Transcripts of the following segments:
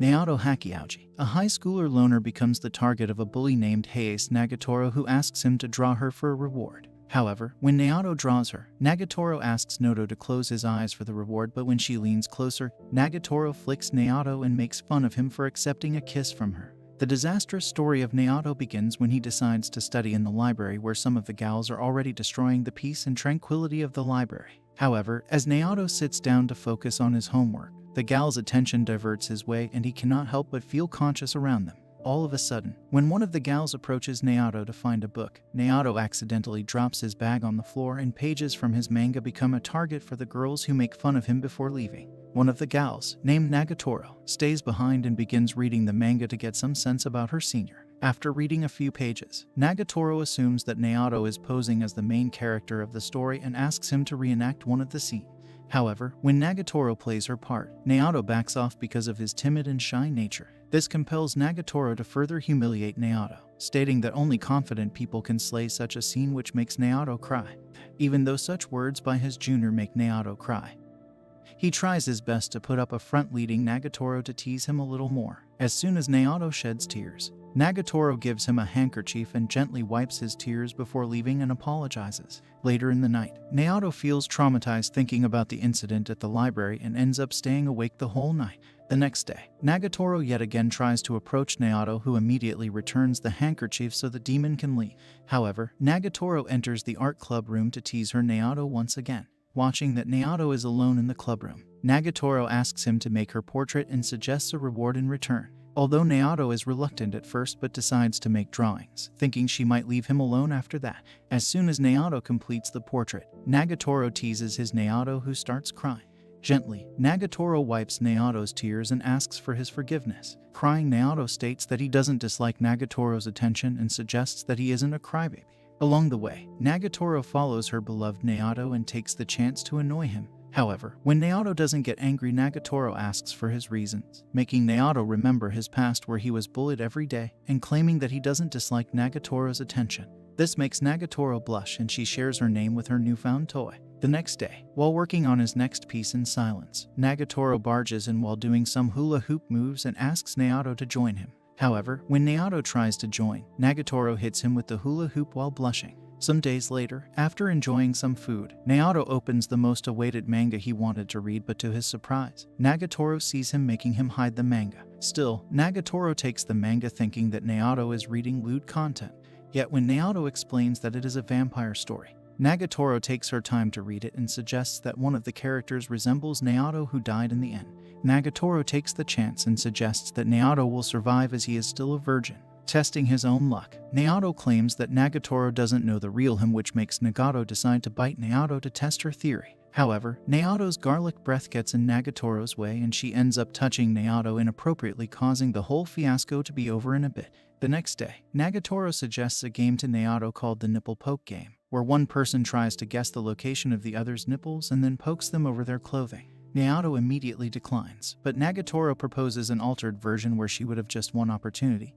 Naoto Hakiauji, a high schooler loner, becomes the target of a bully named Hayase Nagatoro who asks him to draw her for a reward. However, when Naoto draws her, Nagatoro asks Noto to close his eyes for the reward, but when she leans closer, Nagatoro flicks Naoto and makes fun of him for accepting a kiss from her. The disastrous story of Naoto begins when he decides to study in the library, where some of the gals are already destroying the peace and tranquility of the library. However, as Naoto sits down to focus on his homework, the gal's attention diverts his way and he cannot help but feel conscious around them. All of a sudden, when one of the gals approaches Naoto to find a book, Naoto accidentally drops his bag on the floor and pages from his manga become a target for the girls who make fun of him before leaving. One of the gals, named Nagatoro, stays behind and begins reading the manga to get some sense about her senior. After reading a few pages, Nagatoro assumes that Naoto is posing as the main character of the story and asks him to reenact one of the scenes. However, when Nagatoro plays her part, Naoto backs off because of his timid and shy nature. This compels Nagatoro to further humiliate Naoto, stating that only confident people can slay such a scene, which makes Naoto cry. Even though such words by his junior make Naoto cry, he tries his best to put up a front, leading Nagatoro to tease him a little more. As soon as Naoto sheds tears, Nagatoro gives him a handkerchief and gently wipes his tears before leaving and apologizes. Later in the night, Naoto feels traumatized thinking about the incident at the library and ends up staying awake the whole night. The next day, Nagatoro yet again tries to approach Naoto, who immediately returns the handkerchief so the demon can leave. However, Nagatoro enters the art club room to tease her Naoto once again. Watching that Naoto is alone in the clubroom, Nagatoro asks him to make her portrait and suggests a reward in return. Although Naoto is reluctant at first but decides to make drawings, thinking she might leave him alone after that. As soon as Naoto completes the portrait, Nagatoro teases his Naoto, who starts crying. Gently, Nagatoro wipes Naoto's tears and asks for his forgiveness. Crying, Naoto states that he doesn't dislike Nagatoro's attention and suggests that he isn't a crybaby. Along the way, Nagatoro follows her beloved Naoto and takes the chance to annoy him. However, when Naoto doesn't get angry, Nagatoro asks for his reasons, making Naoto remember his past where he was bullied every day, and claiming that he doesn't dislike Nagatoro's attention. This makes Nagatoro blush and she shares her name with her newfound toy. The next day, while working on his next piece in silence, Nagatoro barges in while doing some hula hoop moves and asks Naoto to join him. However, when Naoto tries to join, Nagatoro hits him with the hula hoop while blushing. Some days later, after enjoying some food, Naoto opens the most awaited manga he wanted to read, but to his surprise, Nagatoro sees him, making him hide the manga. Still, Nagatoro takes the manga thinking that Naoto is reading lewd content. Yet when Naoto explains that it is a vampire story, Nagatoro takes her time to read it and suggests that one of the characters resembles Naoto, who died in the end. Nagatoro takes the chance and suggests that Naoto will survive as he is still a virgin. Testing his own luck, Naoto claims that Nagatoro doesn't know the real him, which makes Nagato decide to bite Naoto to test her theory. However, Naoto's garlic breath gets in Nagatoro's way and she ends up touching Naoto inappropriately, causing the whole fiasco to be over in a bit. The next day, Nagatoro suggests a game to Naoto called the nipple poke game, where one person tries to guess the location of the other's nipples and then pokes them over their clothing. Naoto immediately declines, but Nagatoro proposes an altered version where she would have just one opportunity,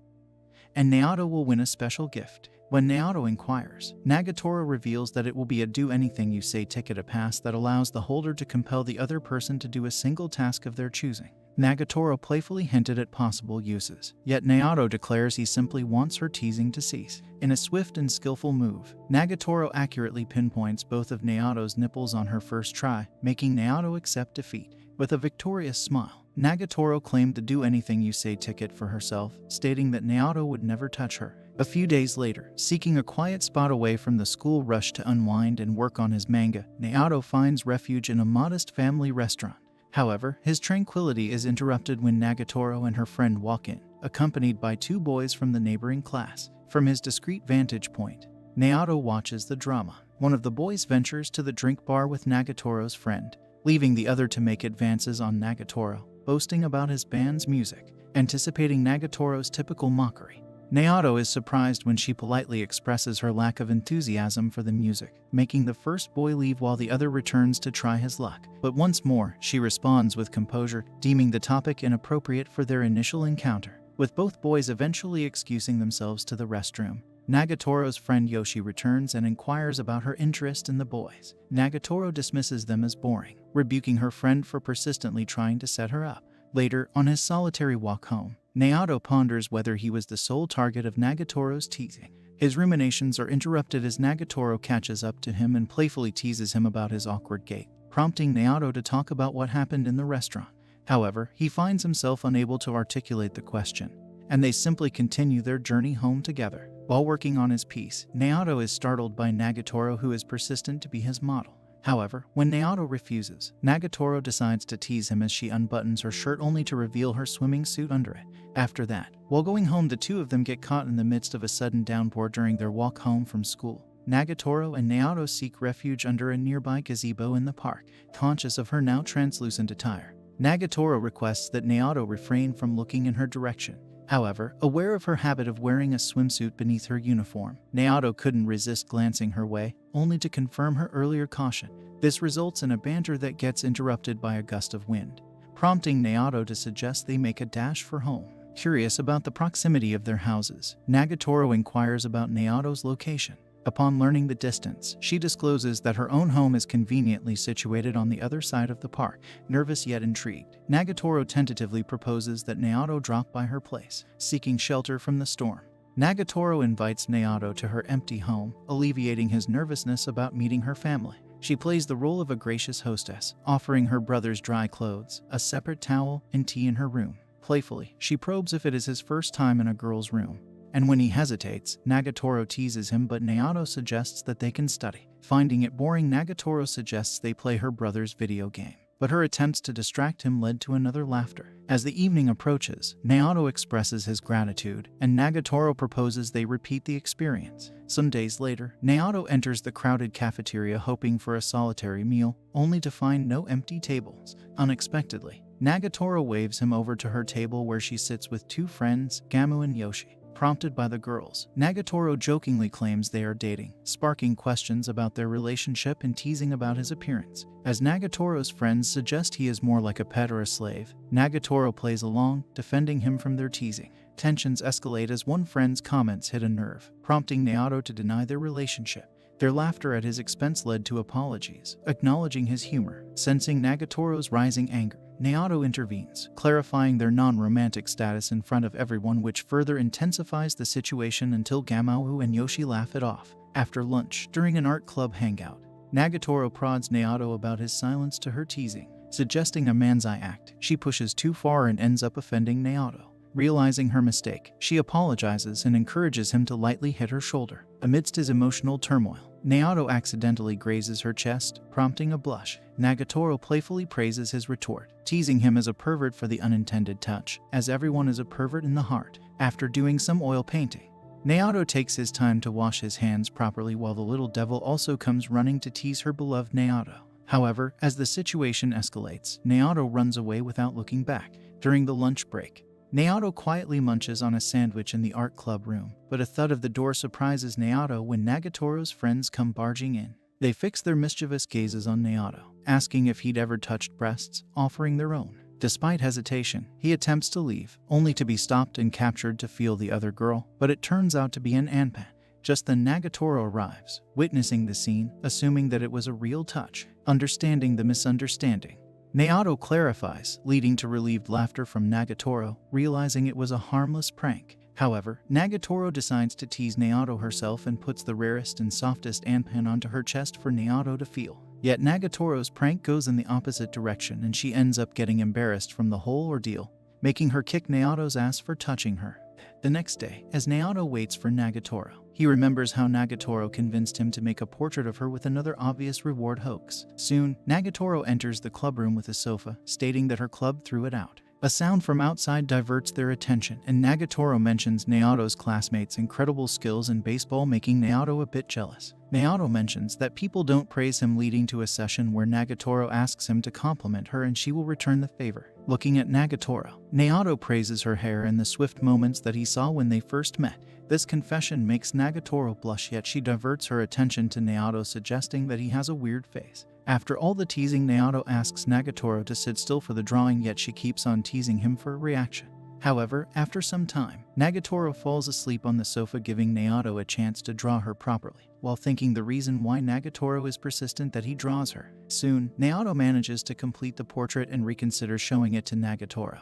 and Naoto will win a special gift. When Naoto inquires, Nagatoro reveals that it will be a do-anything-you-say ticket, a pass that allows the holder to compel the other person to do a single task of their choosing. Nagatoro playfully hinted at possible uses, yet Naoto declares he simply wants her teasing to cease. In a swift and skillful move, Nagatoro accurately pinpoints both of Naoto's nipples on her first try, making Naoto accept defeat. With a victorious smile, Nagatoro claimed the do-anything-you-say ticket for herself, stating that Naoto would never touch her. A few days later, seeking a quiet spot away from the school rush to unwind and work on his manga, Naoto finds refuge in a modest family restaurant. However, his tranquility is interrupted when Nagatoro and her friend walk in, accompanied by two boys from the neighboring class. From his discreet vantage point, Naoto watches the drama. One of the boys ventures to the drink bar with Nagatoro's friend, leaving the other to make advances on Nagatoro, boasting about his band's music. Anticipating Nagatoro's typical mockery, Naoto is surprised when she politely expresses her lack of enthusiasm for the music, making the first boy leave while the other returns to try his luck. But once more, she responds with composure, deeming the topic inappropriate for their initial encounter. With both boys eventually excusing themselves to the restroom, Nagatoro's friend Yoshi returns and inquires about her interest in the boys. Nagatoro dismisses them as boring, rebuking her friend for persistently trying to set her up. Later, on his solitary walk home, Naoto ponders whether he was the sole target of Nagatoro's teasing. His ruminations are interrupted as Nagatoro catches up to him and playfully teases him about his awkward gait, prompting Naoto to talk about what happened in the restaurant. However, he finds himself unable to articulate the question, and they simply continue their journey home together. While working on his piece, Naoto is startled by Nagatoro, who is persistent to be his model. However, when Naoto refuses, Nagatoro decides to tease him as she unbuttons her shirt only to reveal her swimming suit under it. After that, while going home, the two of them get caught in the midst of a sudden downpour during their walk home from school. Nagatoro and Naoto seek refuge under a nearby gazebo in the park, conscious of her now translucent attire. Nagatoro requests that Naoto refrain from looking in her direction. However, aware of her habit of wearing a swimsuit beneath her uniform, Naoto couldn't resist glancing her way, only to confirm her earlier caution. This results in a banter that gets interrupted by a gust of wind, prompting Naoto to suggest they make a dash for home. Curious about the proximity of their houses, Nagatoro inquires about Naoto's location. Upon learning the distance, she discloses that her own home is conveniently situated on the other side of the park. Nervous yet intrigued, Nagatoro tentatively proposes that Naoto drop by her place, seeking shelter from the storm. Nagatoro invites Naoto to her empty home, alleviating his nervousness about meeting her family. She plays the role of a gracious hostess, offering her brother's dry clothes, a separate towel, and tea in her room. Playfully, she probes if it is his first time in a girl's room. And when he hesitates, Nagatoro teases him, but Naoto suggests that they can study. Finding it boring, Nagatoro suggests they play her brother's video game, but her attempts to distract him led to another laughter. As the evening approaches, Naoto expresses his gratitude, and Nagatoro proposes they repeat the experience. Some days later, Naoto enters the crowded cafeteria hoping for a solitary meal, only to find no empty tables. Unexpectedly, Nagatoro waves him over to her table where she sits with two friends, Gamu and Yoshi. Prompted by the girls, Nagatoro jokingly claims they are dating, sparking questions about their relationship and teasing about his appearance. As Nagatoro's friends suggest he is more like a pet or a slave, Nagatoro plays along, defending him from their teasing. Tensions escalate as one friend's comments hit a nerve, prompting Naoto to deny their relationship. Their laughter at his expense led to apologies, acknowledging his humor. Sensing Nagatoro's rising anger, Naoto intervenes, clarifying their non-romantic status in front of everyone, which further intensifies the situation until Gamau and Yoshi laugh it off. After lunch, during an art club hangout, Nagatoro prods Naoto about his silence to her teasing, suggesting a man's eye act. She pushes too far and ends up offending Naoto. Realizing her mistake, she apologizes and encourages him to lightly hit her shoulder. Amidst his emotional turmoil, Naoto accidentally grazes her chest, prompting a blush. Nagatoro playfully praises his retort, teasing him as a pervert for the unintended touch, as everyone is a pervert in the heart. After doing some oil painting, Naoto takes his time to wash his hands properly, while the little devil also comes running to tease her beloved Naoto. However, as the situation escalates, Naoto runs away without looking back. During the lunch break, Naoto quietly munches on a sandwich in the art club room, but a thud of the door surprises Naoto when Nagatoro's friends come barging in. They fix their mischievous gazes on Naoto, asking if he'd ever touched breasts, offering their own. Despite hesitation, he attempts to leave, only to be stopped and captured to feel the other girl, but it turns out to be an Anpan. Just then Nagatoro arrives, witnessing the scene, assuming that it was a real touch. Understanding the misunderstanding, Naoto clarifies, leading to relieved laughter from Nagatoro, realizing it was a harmless prank. However, Nagatoro decides to tease Naoto herself and puts the rarest and softest Anpan onto her chest for Naoto to feel. Yet Nagatoro's prank goes in the opposite direction and she ends up getting embarrassed from the whole ordeal, making her kick Naoto's ass for touching her. The next day, as Naoto waits for Nagatoro, he remembers how Nagatoro convinced him to make a portrait of her with another obvious reward hoax. Soon, Nagatoro enters the clubroom with a sofa, stating that her club threw it out. A sound from outside diverts their attention, and Nagatoro mentions Naoto's classmates' incredible skills in baseball, making Naoto a bit jealous. Naoto mentions that people don't praise him, leading to a session where Nagatoro asks him to compliment her and she will return the favor. Looking at Nagatoro, Naoto praises her hair and the swift moments that he saw when they first met. This confession makes Nagatoro blush, yet she diverts her attention to Naoto, suggesting that he has a weird face. After all the teasing, Naoto asks Nagatoro to sit still for the drawing, yet she keeps on teasing him for a reaction. However, after some time, Nagatoro falls asleep on the sofa, giving Naoto a chance to draw her properly, while thinking the reason why Nagatoro is persistent that he draws her. Soon, Naoto manages to complete the portrait and reconsiders showing it to Nagatoro,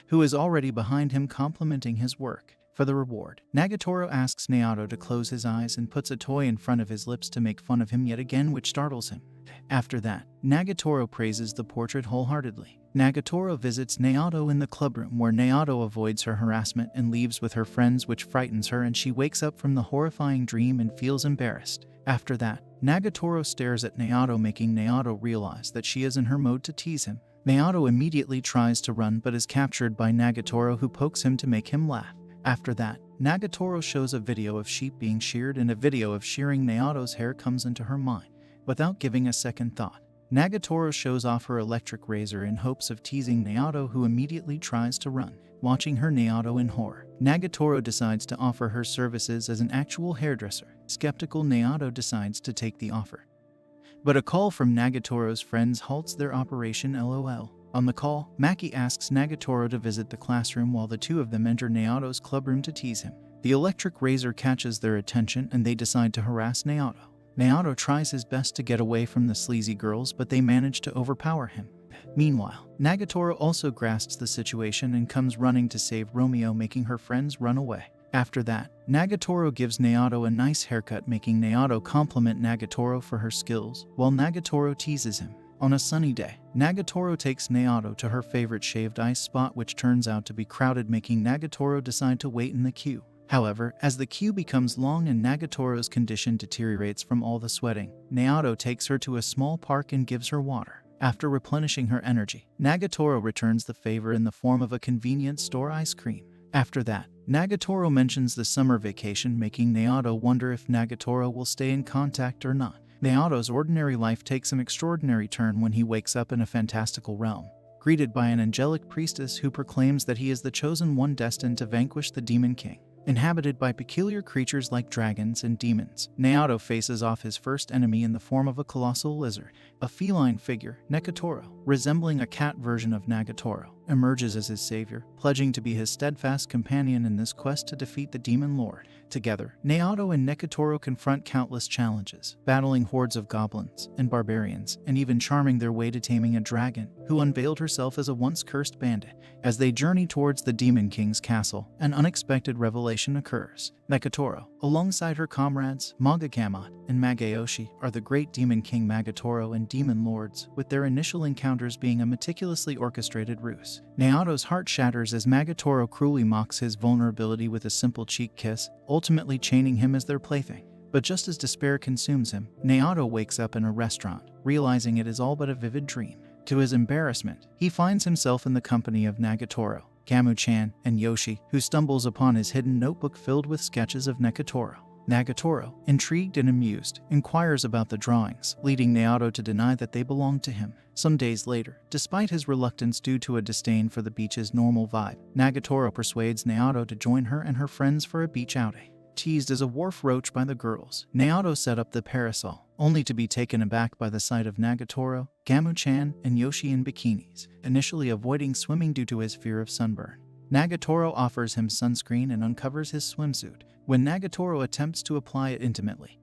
who is already behind him complimenting his work. For the reward, Nagatoro asks Naoto to close his eyes and puts a toy in front of his lips to make fun of him yet again, which startles him. After that, Nagatoro praises the portrait wholeheartedly. Nagatoro visits Naoto in the clubroom, where Naoto avoids her harassment and leaves with her friends, which frightens her, and she wakes up from the horrifying dream and feels embarrassed. After that, Nagatoro stares at Naoto, making Naoto realize that she is in her mode to tease him. Naoto immediately tries to run but is captured by Nagatoro, who pokes him to make him laugh. After that, Nagatoro shows a video of sheep being sheared, and a video of shearing Naoto's hair comes into her mind. Without giving a second thought, Nagatoro shows off her electric razor in hopes of teasing Naoto, who immediately tries to run. Watching her Naoto in horror, Nagatoro decides to offer her services as an actual hairdresser. Skeptical Naoto decides to take the offer, but a call from Nagatoro's friends halts their operation. LOL. On the call, Maki asks Nagatoro to visit the classroom while the two of them enter Naoto's clubroom to tease him. The electric razor catches their attention and they decide to harass Naoto. Naoto tries his best to get away from the sleazy girls, but they manage to overpower him. Meanwhile, Nagatoro also grasps the situation and comes running to save Romeo, making her friends run away. After that, Nagatoro gives Naoto a nice haircut, making Naoto compliment Nagatoro for her skills, while Nagatoro teases him. On a sunny day, Nagatoro takes Naoto to her favorite shaved ice spot, which turns out to be crowded, making Nagatoro decide to wait in the queue. However, as the queue becomes long and Nagatoro's condition deteriorates from all the sweating, Naoto takes her to a small park and gives her water. After replenishing her energy, Nagatoro returns the favor in the form of a convenience store ice cream. After that, Nagatoro mentions the summer vacation, making Naoto wonder if Nagatoro will stay in contact or not. Naoto's ordinary life takes an extraordinary turn when he wakes up in a fantastical realm, greeted by an angelic priestess who proclaims that he is the chosen one destined to vanquish the Demon King. Inhabited by peculiar creatures like dragons and demons, Naoto faces off his first enemy in the form of a colossal lizard. A feline figure, Nekatoro, resembling a cat version of Nagatoro, emerges as his savior, pledging to be his steadfast companion in this quest to defeat the Demon Lord. Together, Naoto and Nekatoro confront countless challenges, battling hordes of goblins and barbarians, and even charming their way to taming a dragon, who unveiled herself as a once cursed bandit. As they journey towards the Demon King's castle, an unexpected revelation occurs. Nekatoro, alongside her comrades Magakamat and Magayoshi, are the great Demon King Magatoro and Demon Lords, with their initial encounters being a meticulously orchestrated ruse. Naoto's heart shatters as Magatoro cruelly mocks his vulnerability with a simple cheek kiss, ultimately chaining him as their plaything. But just as despair consumes him, Naoto wakes up in a restaurant, realizing it is all but a vivid dream. To his embarrassment, he finds himself in the company of Nagatoro, Gamu-chan, and Yoshi, who stumbles upon his hidden notebook filled with sketches of Nekatoro. Nagatoro, intrigued and amused, inquires about the drawings, leading Naoto to deny that they belong to him. Some days later, despite his reluctance due to a disdain for the beach's normal vibe, Nagatoro persuades Naoto to join her and her friends for a beach outing. Teased as a wharf roach by the girls, Naoto set up the parasol, only to be taken aback by the sight of Nagatoro, Gamu-chan, and Yoshi in bikinis, initially avoiding swimming due to his fear of sunburn. Nagatoro offers him sunscreen and uncovers his swimsuit. When Nagatoro attempts to apply it intimately,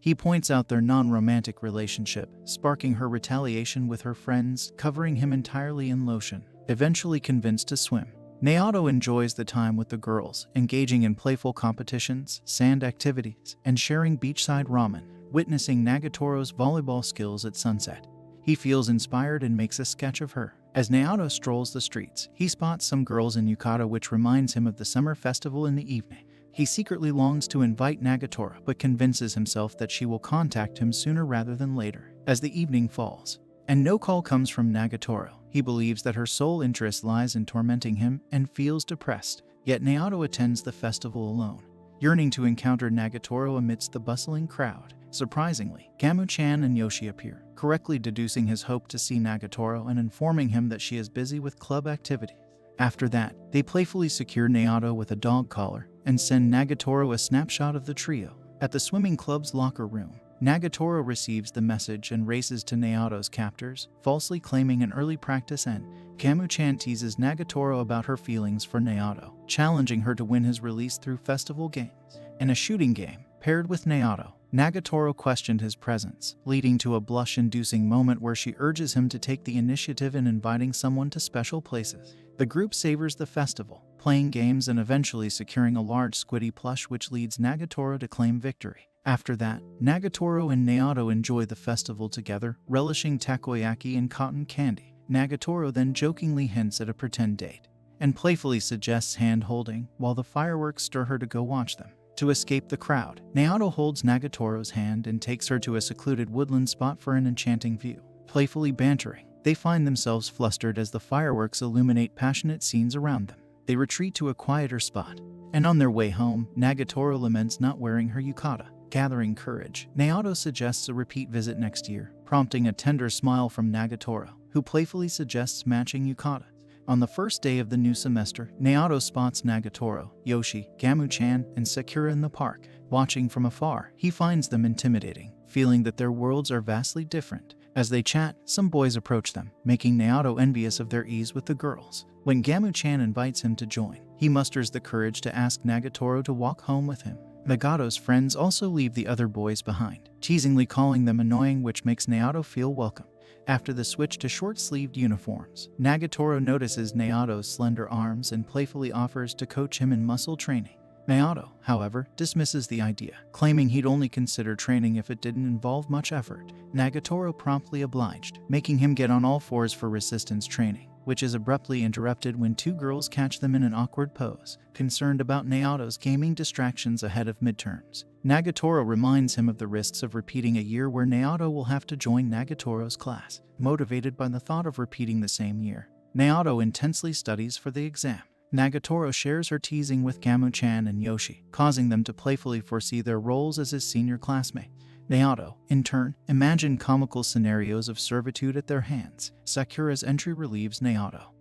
he points out their non-romantic relationship, sparking her retaliation with her friends, covering him entirely in lotion. Eventually convinced to swim, Naoto enjoys the time with the girls, engaging in playful competitions, sand activities, and sharing beachside ramen. Witnessing Nagatoro's volleyball skills at sunset, he feels inspired and makes a sketch of her. As Naoto strolls the streets, he spots some girls in yukata, which reminds him of the summer festival in the evening. He secretly longs to invite Nagatoro, but convinces himself that she will contact him sooner rather than later. As the evening falls, and no call comes from Nagatoro, he believes that her sole interest lies in tormenting him and feels depressed. Yet Naoto attends the festival alone, yearning to encounter Nagatoro amidst the bustling crowd. Surprisingly, Gamu-chan and Yoshi appear, correctly deducing his hope to see Nagatoro and informing him that she is busy with club activities. After that, they playfully secure Naoto with a dog collar and send Nagatoro a snapshot of the trio. At the swimming club's locker room, Nagatoro receives the message and races to Naoto's captors, falsely claiming an early practice end. Gamu-chan teases Nagatoro about her feelings for Naoto, challenging her to win his release through festival games. In a shooting game, paired with Naoto, Nagatoro questioned his presence, leading to a blush-inducing moment where she urges him to take the initiative in inviting someone to special places. The group savors the festival, playing games and eventually securing a large squiddy plush which leads Nagatoro to claim victory. After that, Nagatoro and Naoto enjoy the festival together, relishing takoyaki and cotton candy. Nagatoro then jokingly hints at a pretend date, and playfully suggests hand-holding, while the fireworks stir her to go watch them. To escape the crowd, Naoto holds Nagatoro's hand and takes her to a secluded woodland spot for an enchanting view. Playfully bantering, they find themselves flustered as the fireworks illuminate passionate scenes around them. They retreat to a quieter spot, and on their way home, Nagatoro laments not wearing her yukata. Gathering courage, Naoto suggests a repeat visit next year, prompting a tender smile from Nagatoro, who playfully suggests matching yukatas. On the first day of the new semester, Naoto spots Nagatoro, Yoshi, Gamu-chan, and Sakura in the park. Watching from afar, he finds them intimidating, feeling that their worlds are vastly different. As they chat, some boys approach them, making Naoto envious of their ease with the girls. When Gamu-chan invites him to join, he musters the courage to ask Nagatoro to walk home with him. Nagato's friends also leave the other boys behind, teasingly calling them annoying, which makes Naoto feel welcome. After the switch to short-sleeved uniforms, Nagatoro notices Naoto's slender arms and playfully offers to coach him in muscle training. Naoto, however, dismisses the idea, claiming he'd only consider training if it didn't involve much effort. Nagatoro promptly obliged, making him get on all fours for resistance training, which is abruptly interrupted when two girls catch them in an awkward pose. Concerned about Naoto's gaming distractions ahead of midterms, Nagatoro reminds him of the risks of repeating a year where Naoto will have to join Nagatoro's class. Motivated by the thought of repeating the same year, Naoto intensely studies for the exam. Nagatoro shares her teasing with Gamu-chan and Yoshi, causing them to playfully foresee their roles as his senior classmate. Naoto, in turn, imagined comical scenarios of servitude at their hands. Sakura's entry relieves Naoto,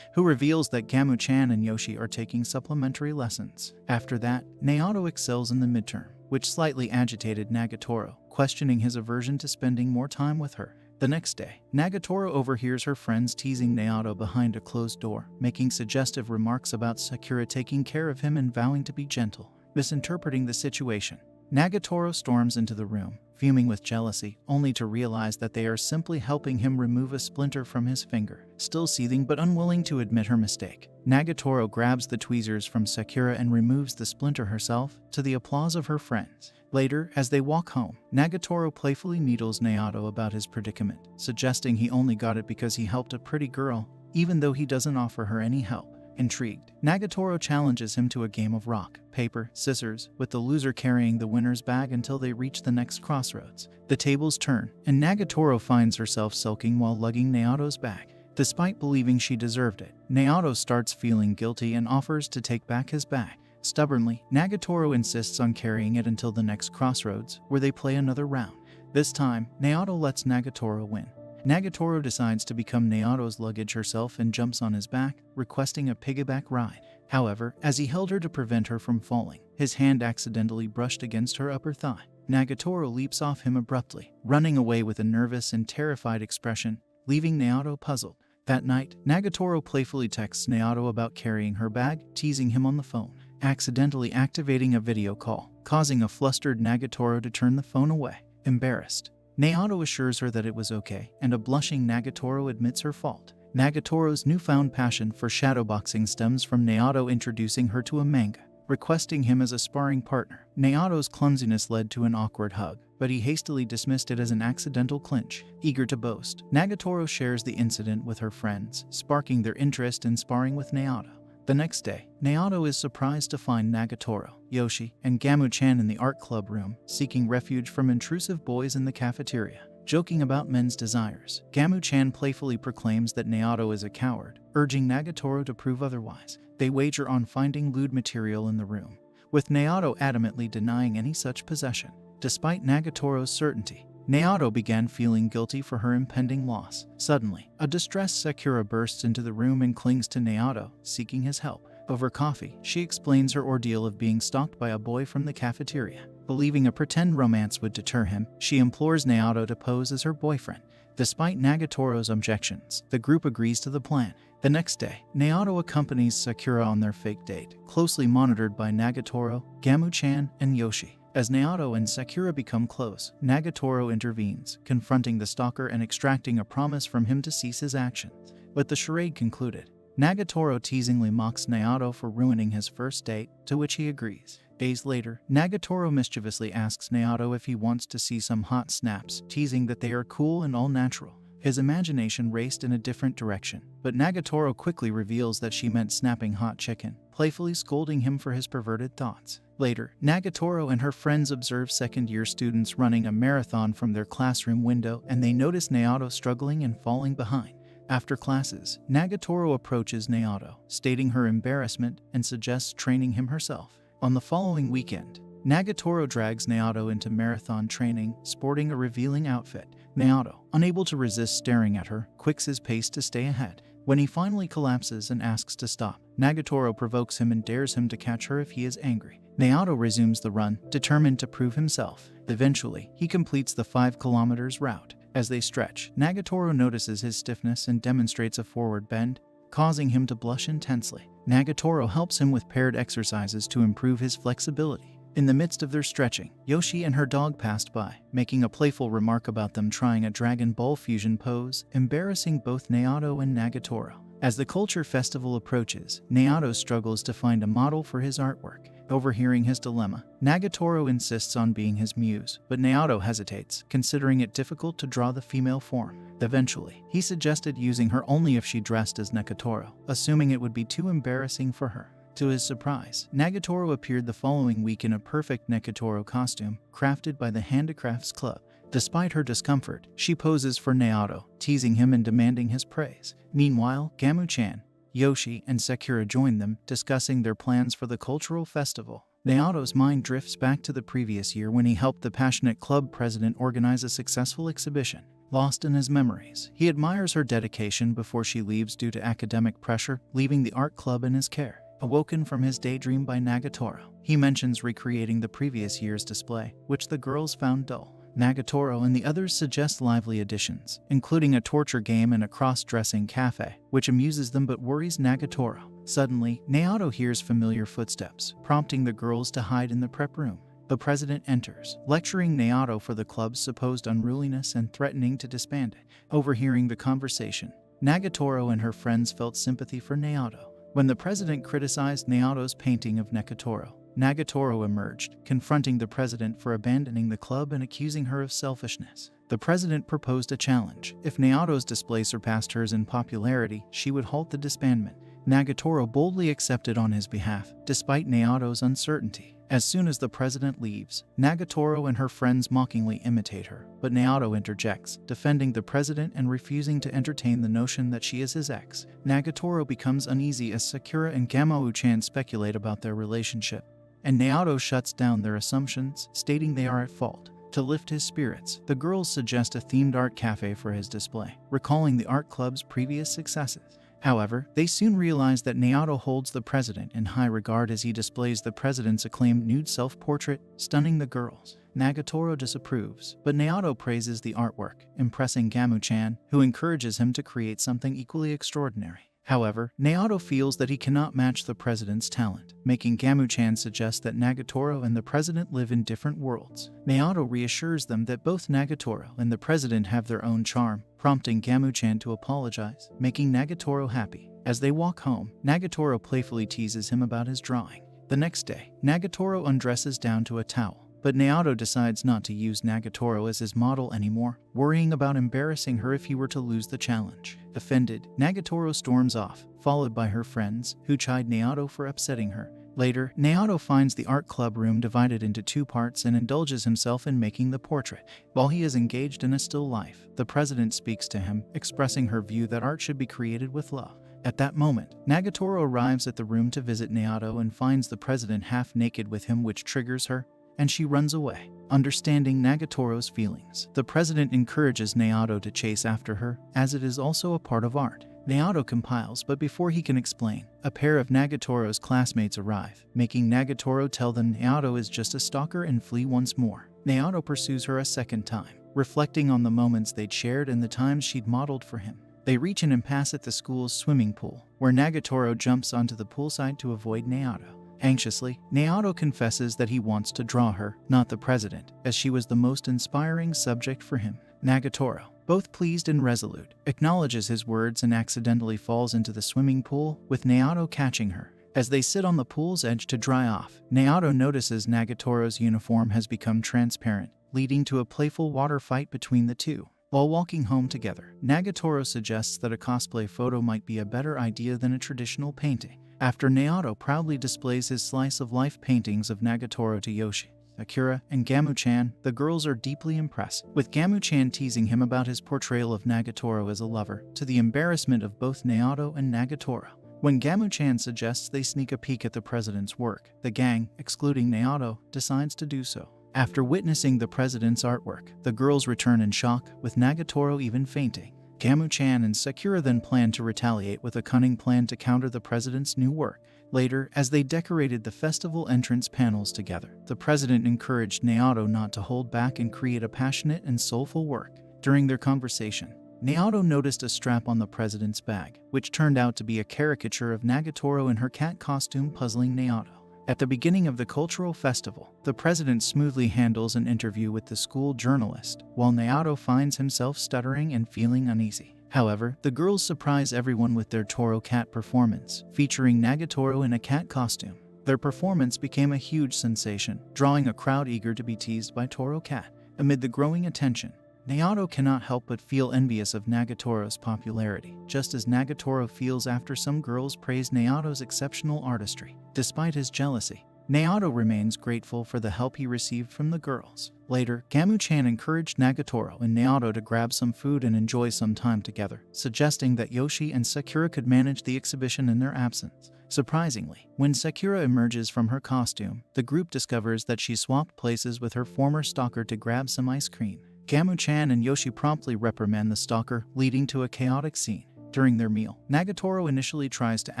who reveals that Gamu-chan and Yoshi are taking supplementary lessons. After that, Naoto excels in the midterm, which slightly agitated Nagatoro, questioning his aversion to spending more time with her. The next day, Nagatoro overhears her friends teasing Naoto behind a closed door, making suggestive remarks about Sakura taking care of him and vowing to be gentle. Misinterpreting the situation, Nagatoro storms into the room, fuming with jealousy, only to realize that they are simply helping him remove a splinter from his finger. Still seething but unwilling to admit her mistake, Nagatoro grabs the tweezers from Sakura and removes the splinter herself, to the applause of her friends. Later, as they walk home, Nagatoro playfully needles Naoto about his predicament, suggesting he only got it because he helped a pretty girl, even though he doesn't offer her any help. Intrigued, Nagatoro challenges him to a game of rock, paper, scissors, with the loser carrying the winner's bag until they reach the next crossroads. The tables turn, and Nagatoro finds herself sulking while lugging Naoto's bag. Despite believing she deserved it, Naoto starts feeling guilty and offers to take back his bag. Stubbornly, Nagatoro insists on carrying it until the next crossroads, where they play another round. This time, Naoto lets Nagatoro win. Nagatoro decides to become Naoto's luggage herself and jumps on his back, requesting a piggyback ride. However, as he held her to prevent her from falling, his hand accidentally brushed against her upper thigh. Nagatoro leaps off him abruptly, running away with a nervous and terrified expression, leaving Naoto puzzled. That night, Nagatoro playfully texts Naoto about carrying her bag, teasing him on the phone, accidentally activating a video call, causing a flustered Nagatoro to turn the phone away. Embarrassed, Naoto assures her that it was okay, and a blushing Nagatoro admits her fault. Nagatoro's newfound passion for shadowboxing stems from Naoto introducing her to a manga, requesting him as a sparring partner. Naoto's clumsiness led to an awkward hug, but he hastily dismissed it as an accidental clinch. Eager to boast, Nagatoro shares the incident with her friends, sparking their interest in sparring with Naoto. The next day, Naoto is surprised to find Nagatoro, Yoshi, and Gamu-chan in the art club room, seeking refuge from intrusive boys in the cafeteria. Joking about men's desires, Gamu-chan playfully proclaims that Naoto is a coward, urging Nagatoro to prove otherwise. They wager on finding lewd material in the room, with Naoto adamantly denying any such possession. Despite Nagatoro's certainty, Naoto began feeling guilty for her impending loss. Suddenly, a distressed Sakura bursts into the room and clings to Naoto, seeking his help. Over coffee, she explains her ordeal of being stalked by a boy from the cafeteria. Believing a pretend romance would deter him, she implores Naoto to pose as her boyfriend. Despite Nagatoro's objections, the group agrees to the plan. The next day, Naoto accompanies Sakura on their fake date, closely monitored by Nagatoro, Gamu-chan, and Yoshi. As Naoto and Sakura become close, Nagatoro intervenes, confronting the stalker and extracting a promise from him to cease his actions. With the charade concluded, Nagatoro teasingly mocks Naoto for ruining his first date, to which he agrees. Days later, Nagatoro mischievously asks Naoto if he wants to see some hot snaps, teasing that they are cool and all natural. His imagination raced in a different direction, but Nagatoro quickly reveals that she meant snapping hot chicken, playfully scolding him for his perverted thoughts. Later, Nagatoro and her friends observe second-year students running a marathon from their classroom window, and they notice Naoto struggling and falling behind. After classes, Nagatoro approaches Naoto, stating her embarrassment and suggests training him herself. On the following weekend, Nagatoro drags Naoto into marathon training, sporting a revealing outfit. Naoto, unable to resist staring at her, quicks his pace to stay ahead. When he finally collapses and asks to stop, Nagatoro provokes him and dares him to catch her if he is angry. Naoto resumes the run, determined to prove himself. Eventually, he completes the 5 kilometers route. As they stretch, Nagatoro notices his stiffness and demonstrates a forward bend, causing him to blush intensely. Nagatoro helps him with paired exercises to improve his flexibility. In the midst of their stretching, Yoshi and her dog passed by, making a playful remark about them trying a Dragon Ball fusion pose, embarrassing both Naoto and Nagatoro. As the culture festival approaches, Naoto struggles to find a model for his artwork. Overhearing his dilemma, Nagatoro insists on being his muse, but Naoto hesitates, considering it difficult to draw the female form. Eventually, he suggested using her only if she dressed as Nagatoro, assuming it would be too embarrassing for her. To his surprise, Nagatoro appeared the following week in a perfect Nagatoro costume, crafted by the Handicrafts Club. Despite her discomfort, she poses for Naoto, teasing him and demanding his praise. Meanwhile, Gamu-chan, Yoshi, and Sakura join them, discussing their plans for the cultural festival. Naoto's mind drifts back to the previous year when he helped the passionate club president organize a successful exhibition. Lost in his memories, he admires her dedication before she leaves due to academic pressure, leaving the art club in his care. Awoken from his daydream by Nagatoro, he mentions recreating the previous year's display, which the girls found dull. Nagatoro and the others suggest lively additions, including a torture game and a cross-dressing cafe, which amuses them but worries Nagatoro. Suddenly, Naoto hears familiar footsteps, prompting the girls to hide in the prep room. The president enters, lecturing Naoto for the club's supposed unruliness and threatening to disband it. Overhearing the conversation, Nagatoro and her friends felt sympathy for Naoto. When the president criticized Naoto's painting of Nagatoro emerged, confronting the president for abandoning the club and accusing her of selfishness. The president proposed a challenge. If Naoto's display surpassed hers in popularity, she would halt the disbandment. Nagatoro boldly accepted on his behalf, despite Naoto's uncertainty. As soon as the president leaves, Nagatoro and her friends mockingly imitate her, but Naoto interjects, defending the president and refusing to entertain the notion that she is his ex. Nagatoro becomes uneasy as Sakura and Gamu-chan speculate about their relationship, and Naoto shuts down their assumptions, stating they are at fault. To lift his spirits, the girls suggest a themed art cafe for his display, recalling the art club's previous successes. However, they soon realize that Naoto holds the president in high regard as he displays the president's acclaimed nude self-portrait, stunning the girls. Nagatoro disapproves, but Naoto praises the artwork, impressing Gamu-chan, who encourages him to create something equally extraordinary. However, Naoto feels that he cannot match the president's talent, making Gamu-chan suggest that Nagatoro and the president live in different worlds. Naoto reassures them that both Nagatoro and the president have their own charm, prompting Gamu-chan to apologize, making Nagatoro happy. As they walk home, Nagatoro playfully teases him about his drawing. The next day, Nagatoro undresses down to a towel, but Naoto decides not to use Nagatoro as his model anymore, worrying about embarrassing her if he were to lose the challenge. Offended, Nagatoro storms off, followed by her friends, who chide Naoto for upsetting her. Later, Naoto finds the art club room divided into 2 parts and indulges himself in making the portrait. While he is engaged in a still life, the president speaks to him, expressing her view that art should be created with love. At that moment, Nagatoro arrives at the room to visit Naoto and finds the president half naked with him, which triggers her, and she runs away. Understanding Nagatoro's feelings, the president encourages Naoto to chase after her, as it is also a part of art. Naoto compiles, but before he can explain, a pair of Nagatoro's classmates arrive, making Nagatoro tell them Naoto is just a stalker and flee once more. Naoto pursues her a second time, reflecting on the moments they'd shared and the times she'd modeled for him. They reach an impasse at the school's swimming pool, where Nagatoro jumps onto the poolside to avoid Naoto. Anxiously, Naoto confesses that he wants to draw her, not the president, as she was the most inspiring subject for him. Nagatoro, both pleased and resolute, acknowledges his words and accidentally falls into the swimming pool, with Naoto catching her. As they sit on the pool's edge to dry off, Naoto notices Nagatoro's uniform has become transparent, leading to a playful water fight between the two. While walking home together, Nagatoro suggests that a cosplay photo might be a better idea than a traditional painting. After Naoto proudly displays his slice-of-life paintings of Nagatoro to Yoshi, Sakura, and Gamu-chan, the girls are deeply impressed, with Gamu-chan teasing him about his portrayal of Nagatoro as a lover, to the embarrassment of both Naoto and Nagatoro. When Gamu-chan suggests they sneak a peek at the president's work, the gang, excluding Naoto, decides to do so. After witnessing the president's artwork, the girls return in shock, with Nagatoro even fainting. Gamu-chan and Sakura then plan to retaliate with a cunning plan to counter the president's new work. Later, as they decorated the festival entrance panels together, the president encouraged Naoto not to hold back and create a passionate and soulful work. During their conversation, Naoto noticed a strap on the president's bag, which turned out to be a caricature of Nagatoro in her cat costume, puzzling Naoto. At the beginning of the cultural festival, the president smoothly handles an interview with the school journalist, while Naoto finds himself stuttering and feeling uneasy. However, the girls surprise everyone with their Toro cat performance, featuring Nagatoro in a cat costume. Their performance became a huge sensation, drawing a crowd eager to be teased by Toro cat. Amid the growing attention, Naoto cannot help but feel envious of Nagatoro's popularity, just as Nagatoro feels after some girls praise Naoto's exceptional artistry. Despite his jealousy, Naoto remains grateful for the help he received from the girls. Later, Gamu-chan encouraged Nagatoro and Naoto to grab some food and enjoy some time together, suggesting that Yoshi and Sakura could manage the exhibition in their absence. Surprisingly, when Sakura emerges from her costume, the group discovers that she swapped places with her former stalker to grab some ice cream. Gamu-chan and Yoshi promptly reprimand the stalker, leading to a chaotic scene. During their meal, Nagatoro initially tries to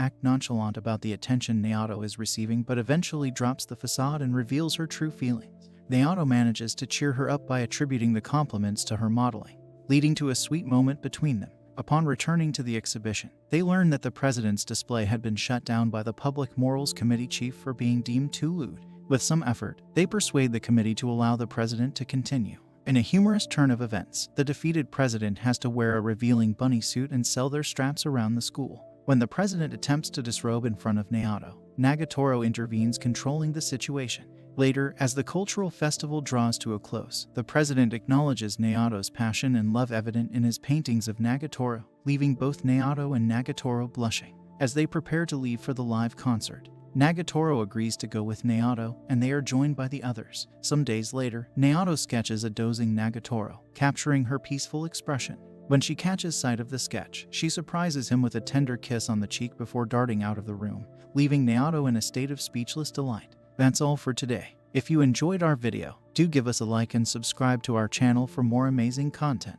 act nonchalant about the attention Naoto is receiving, but eventually drops the facade and reveals her true feelings. Naoto manages to cheer her up by attributing the compliments to her modeling, leading to a sweet moment between them. Upon returning to the exhibition, they learn that the president's display had been shut down by the Public Morals Committee chief for being deemed too lewd. With some effort, they persuade the committee to allow the president to continue. In a humorous turn of events, the defeated president has to wear a revealing bunny suit and sell their straps around the school. When the president attempts to disrobe in front of Naoto, Nagatoro intervenes, controlling the situation. Later, as the cultural festival draws to a close, the president acknowledges Naoto's passion and love evident in his paintings of Nagatoro, leaving both Naoto and Nagatoro blushing. As they prepare to leave for the live concert, Nagatoro agrees to go with Naoto, and they are joined by the others. Some days later, Naoto sketches a dozing Nagatoro, capturing her peaceful expression. When she catches sight of the sketch, she surprises him with a tender kiss on the cheek before darting out of the room, leaving Naoto in a state of speechless delight. That's all for today. If you enjoyed our video, do give us a like and subscribe to our channel for more amazing content.